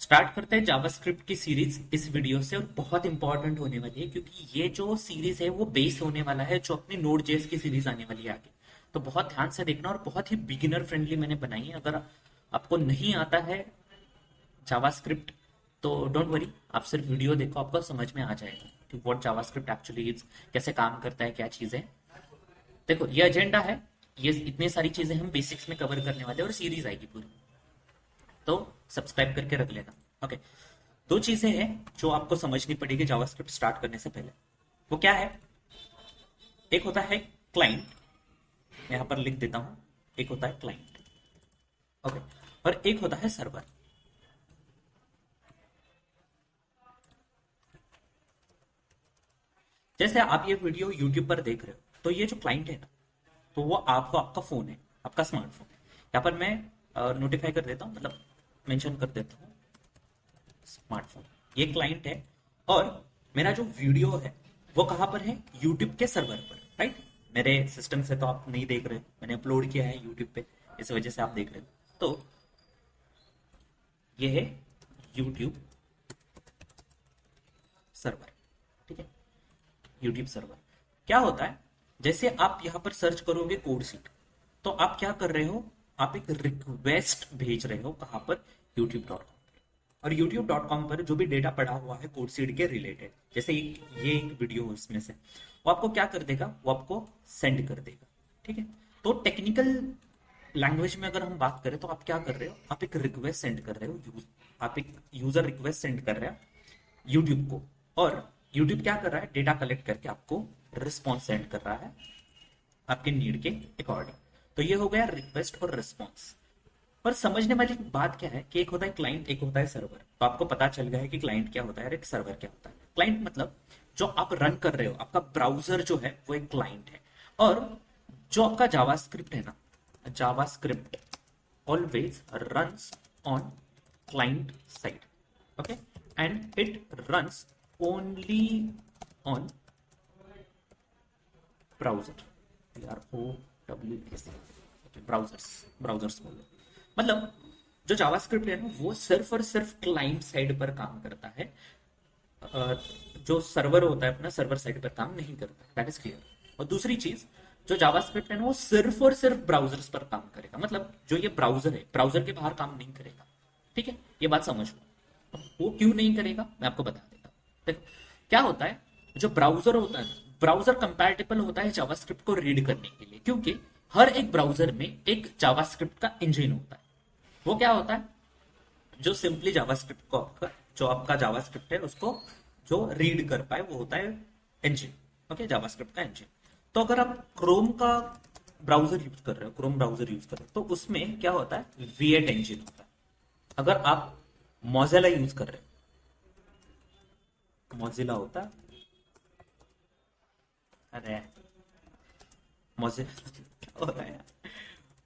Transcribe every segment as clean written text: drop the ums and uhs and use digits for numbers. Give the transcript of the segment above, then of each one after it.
Start करते हैं JavaScript की सीरीज इस वीडियो से। और बहुत इंपॉर्टेंट होने वाली है क्योंकि ये जो सीरीज है वो बेस होने वाला है जो अपनी नोड जेएस की सीरीज आने वाली है आगे। तो बहुत ध्यान से देखना, और बहुत ही बिगिनर फ्रेंडली मैंने बनाई है। अगर आपको नहीं आता है जावास्क्रिप्ट तो डोंट वरी, आप सिर्फ वीडियो देखो, आपको समझ में आ जाएगा कि व्हाट जावास्क्रिप्ट एक्चुअली इज, कैसे काम करता है, क्या चीजें। देखो ये एजेंडा है, ये इतनी सारी चीजें हम बेसिक्स में कवर करने वाले हैं और सीरीज आएगी पूरी, तो सब्सक्राइब करके रख लेना। ओके, दो चीजें हैं जो आपको समझनी पड़ेगी जावास्क्रिप्ट स्टार्ट करने से पहले। वो क्या है? एक होता है क्लाइंट, यहां पर लिख देता हूं, एक होता है क्लाइंट। ओके, और एक होता है सर्वर। जैसे आप ये वीडियो यूट्यूब पर देख रहे हो तो ये जो क्लाइंट है ना, तो वो आपको, आपका फोन है, आपका स्मार्टफोन है। यहाँ पर मैं नोटिफाई कर देता हूँ, मतलब मेंशन कर देता हूँ स्मार्टफोन, ये क्लाइंट है। और मेरा जो वीडियो है वो कहाँ पर है? यूट्यूब के सर्वर पर, राइट। मेरे सिस्टम से तो आप नहीं देख रहे हो, मैंने अपलोड किया है यूट्यूब पे, इस वजह से आप देख रहे हो। तो ये है यूट्यूब सर्वर, ठीक है। यूट्यूब सर्वर क्या होता है? जैसे आप यहां पर सर्च करोगे कोड सीट, तो आप क्या कर रहे हो? आप एक रिक्वेस्ट भेज रहे हो कहां पर? youtube.com। और youtube.com पर जो भी डेटा पड़ा हुआ है कोड सीड के रिलेटेड, जैसे ये एक वीडियो हो इसमें से, वो आपको क्या कर देगा? वो आपको सेंड कर देगा, ठीक है। तो टेक्निकल लैंग्वेज में अगर हम बात करें तो आप क्या कर रहे हो? आप एक रिक्वेस्ट सेंड कर रहे हो, आप एक यूजर रिक्वेस्ट सेंड कर रहे हो यूट्यूब को, और यूट्यूब क्या कर रहा है? डेटा कलेक्ट करके आपको रिस्पॉन्स सेंड कर रहा है आपके नीड के अकॉर्डिंग। तो ये हो गया रिक्वेस्ट और रिस्पॉन्स। पर समझने वाली बात क्या है कि एक होता है क्लाइंट, एक होता है सर्वर। तो आपको पता चल गया है कि क्लाइंट क्या होता है और एक सर्वर क्या होता है। क्लाइंट मतलब जो आप रन कर रहे हो, आपका ब्राउजर जो है वो एक क्लाइंट है। और जो आपका जावास्क्रिप्ट है ना, JavaScript always runs on client side, okay, and it runs only on browser, browsers, browsers बोलो। मतलब जो जावास्क्रिप्ट है ना वो सिर्फ और सिर्फ क्लाइंट साइड पर काम करता है, अ, जो सर्वर होता है अपना सर्वर साइड पर काम नहीं करता, दैट इज क्लियर। और दूसरी चीज, जो जावास्क्रिप्ट है ना वो सिर्फ और सिर्फ ब्राउजर्स पर काम करेगा। मतलब जो ये ब्राउजर है, ब्राउजर के बाहर काम नहीं करेगा, ठीक है। ये बात समझ लो। अब वो क्यों नहीं करेगा मैं आपको बता देता हूँ। देखो क्या होता है, जो ब्राउजर होता है, ब्राउजर कंपैटिबल होता है जावास्क्रिप्ट को रीड करने के लिए, क्योंकि हर एक ब्राउजर में एक जावास्क्रिप्ट का इंजन होता है। वो क्या होता है? जो सिंपली जावास्क्रिप्ट को, आपका जो आपका जावास्क्रिप्ट है उसको जो रीड कर पाए, वो होता है इंजन, ओके, जावास्क्रिप्ट का इंजन। तो अगर आप क्रोम का ब्राउजर यूज कर रहे हो, क्रोम ब्राउजर यूज कर रहे हो, तो उसमें क्या होता है? V8 इंजन होता है। अगर आप मोजिला यूज कर रहे हो, मोजिला होता है, अरे मोजिला क्या हो रहा है यार,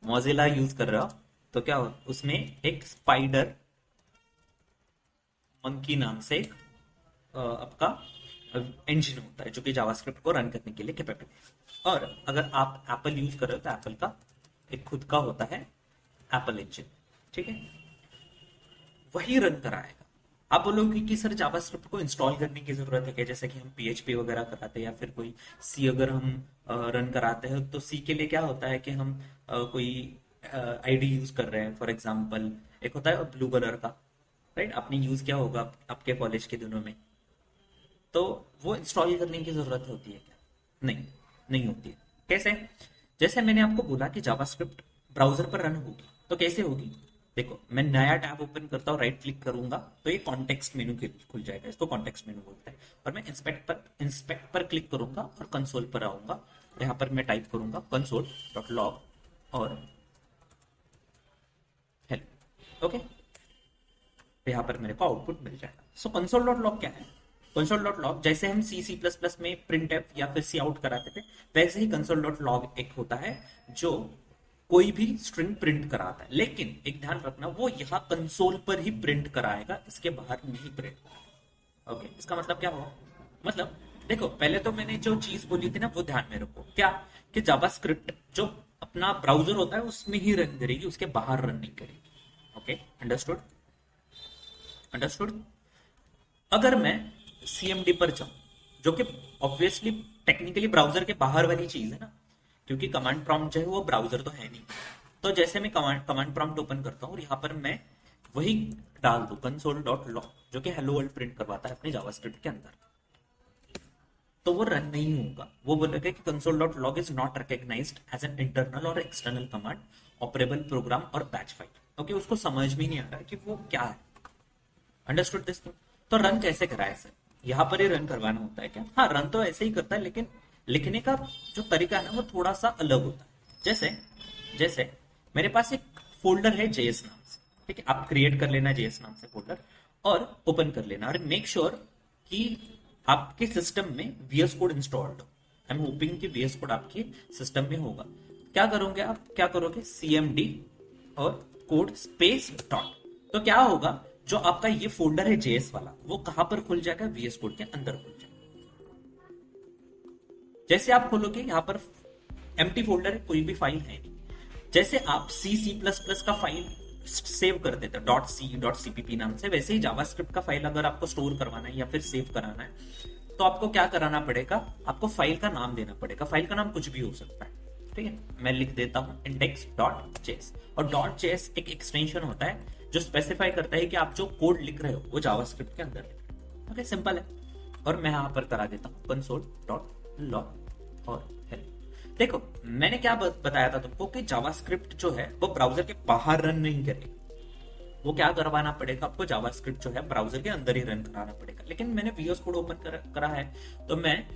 मोजिला यूज कर रहे हो तो क्या हो, उसमें एक स्पाइडर मंकी नाम से एक आपका इंजन होता है जो कि जावास्क्रिप्ट को रन करने के लिए कैपेबल है। और अगर आप एप्पल यूज कर रहे हो तो एप्पल का एक खुद का होता है एप्पल इंजन, ठीक है, वही रन कराएगा। आप बोलोगे कि सर जावास्क्रिप्ट को इंस्टॉल करने की जरूरत है क्या? जैसे कि हम PHP वगैरह कराते हैं या फिर कोई सी अगर हम रन कराते हैं, तो सी के लिए क्या होता है कि हम कोई आईडी यूज कर रहे हैं, फॉर एग्जांपल एक होता है ब्लू कलर का, राइट, आपने यूज किया होगा आपके कॉलेज के दिनों में। तो वो इंस्टॉल करने की जरूरत होती है क्या? नहीं, नहीं होती है। कैसे? जैसे मैंने आपको बोला कि जावास्क्रिप्ट ब्राउजर पर रन होगी, तो कैसे होगी? देखो मैं नया टैब ओपन करता हूँ, राइट क्लिक करूंगा तो ये कॉन्टेक्स्ट मेनू खुल जाएगा, इसको कॉन्टेक्स्ट मेनू बोलते हैं। और मैं इंस्पेक्ट पर क्लिक करूंगा और कंसोल पर आऊंगा। यहाँ पर मैं टाइप करूंगा console.log और हेलो, ओके, तो यहाँ पर मेरे को आउटपुट मिल जाएगा। सो console.log क्या है? console.log जैसे हम C++ में printf या फिर सी आउट कराते थे, वैसे ही console.log एक होता है जो कोई भी स्ट्रिंग प्रिंट कराता है। लेकिन एक ध्यान रखना, वो यहाँ कंसोल पर ही प्रिंट कराएगा, इसके बाहर नहीं प्रिंट। ओके, इसका मतलब क्या हुआ? मतलब देखो पहले तो मैंने जो चीज बोली थी ना वो ध्यान में रखो, क्या कि जावास्क्रिप्ट जो अपना ब्राउजर होता है उसमें ही रन करेगी, उसके बाहर रन नहीं करेगी। Okay, understood? अंडरस्टूड। अगर मैं CMD पर जाऊं, जो कि ऑब्वियसली टेक्निकली ब्राउजर के बाहर वाली चीज है ना, क्योंकि कमांड प्रॉम्प्ट जो है वो ब्राउजर तो है नहीं। तो जैसे मैं कमांड प्रॉम्प्ट ओपन करता हूँ और यहाँ पर मैं वही डाल दूं console.log, जो कि हेलो वर्ल्ड प्रिंट करवाता है अपने जावास्क्रिप्ट के अंदर, तो वो रन नहीं होगा। वो बोलेगा कि console.log is not recognised as an internal or external command, operable program or batch file. Okay, उसको समझ में नहीं आ रहा है कि वो क्या है। Understood this thing. तो रन कैसे कराए सर? यहाँ पर ही रन करवाना होता है क्या? हाँ, रन तो ऐसे ही करता है, लेकिन लिखने का जो तरीका है ना वो थोड़ा सा अलग होता है। जैसे जैसे मेरे पास एक फोल्डर है जेएस नाम से, ठीक है, आप क्रिएट कर लेना जेएस नाम से फोल्डर और ओपन कर लेना, और मेक श्योर कि आपके सिस्टम में VS कोड इंस्टॉल्ड हो। आई एम होपिंग कि VS कोड आपके सिस्टम में होगा। क्या करोगे आप? क्या करोगे? CMD और कोड स्पेस डॉट। तो क्या होगा, जो आपका ये फोल्डर है जेएस वाला, वो कहां पर खुल जाएगा? VS कोड के अंदर खुल जाएगा। जैसे आप खोलोगे, यहां पर एम्प्टी फोल्डर है, कोई भी फाइल है नहीं। जैसे आप C++ का फाइल सेव कर देते .c.cpp नाम से, वैसे ही जावास्क्रिप्ट का फाइल अगर आपको स्टोर करवाना है या फिर सेव कराना है, तो आपको क्या कराना पड़ेगा? आपको फाइल का नाम देना पड़ेगा। फाइल का नाम कुछ भी हो सकता है, ठीक है। मैं लिख देता हूं index.js, और .js एक एक्सटेंशन होता है जो स्पेसिफाई करता है कि आप जो कोड लिख रहे हो वो जावास्क्रिप्ट के अंदर लिख रहे हो। ओके, सिंपल है। और मैं यहां पर करा देता हूं console.log और हेलो। देखो, मैंने क्या बताया था तुमको कि जावास्क्रिप्ट जो है वो ब्राउजर के बाहर रन नहीं करेगा। वो क्या करवाना पड़ेगा आपको? जावास्क्रिप्ट जो है ब्राउजर के अंदर ही रन कराना पड़ेगा। लेकिन मैंने VS कोड ओपन करा है, तो मैं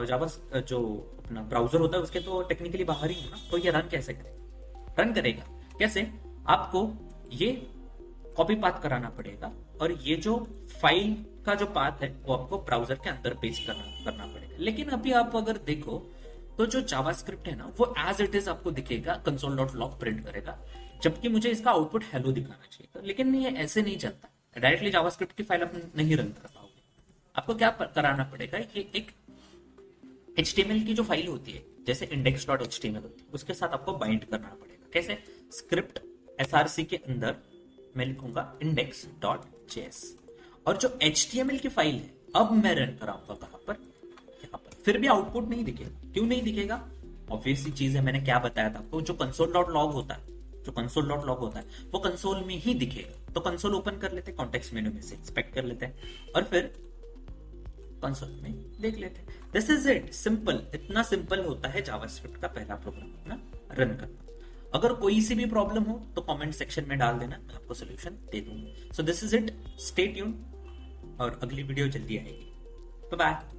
जावा जो अपना ब्राउजर होता है उसके तो टेक्निकली बाहर ही हूं ना, तो ये रन कैसे करेगा? रन करेगा कैसे? आपको ये कॉपी पाथ कराना पड़ेगा, और ये जो फाइल का जो पाथ है वो आपको ब्राउजर के अंदर पेस्ट करना पड़ेगा। लेकिन अभी आप अगर देखो तो जो जावास्क्रिप्ट है ना वो एज इट इज आपको दिखेगा, console.log प्रिंट करेगा, जबकि मुझे इसका आउटपुट हेलो दिखाना चाहिए। लेकिन ये ऐसे नहीं चलता, डायरेक्टली जावास्क्रिप्ट की फाइल आप नहीं रन कर पाओगे। आपको क्या कराना पड़ेगा? ये एक HTML की जो फाइल होती है, जैसे index.html होती है, उसके साथ आपको बाइंड करना पड़ेगा। कैसे? स्क्रिप्ट src के अंदर मैं लिखूंगा index.js, और जो HTML की फाइल है अब मैं रन कराऊंगा कहां पर? यहाँ पर। फिर भी आउटपुट नहीं दिखेगा। क्यों नहीं दिखेगा? ऑब्वियस सी चीज है, मैंने क्या बताया था आपको, जो console.log होता है, वो कंसोल में ही दिखेगा। तो कंसोल ओपन कर लेते हैं, कॉन्टेक्स्ट मेनू में से इंस्पेक्ट कर लेते हैं, और फिर कंसोल में देख लेते हैं। This is it, simple. इतना सिंपल होता है जावास्क्रिप्ट का पहला प्रोग्राम अपना रन करना। अगर कोई सी भी प्रॉब्लम हो तो कमेंट सेक्शन में डाल देना, मैं आपको सोल्यूशन दे दूंगा। So this is it, stay tuned, और अगली वीडियो जल्दी आएगी। Bye bye.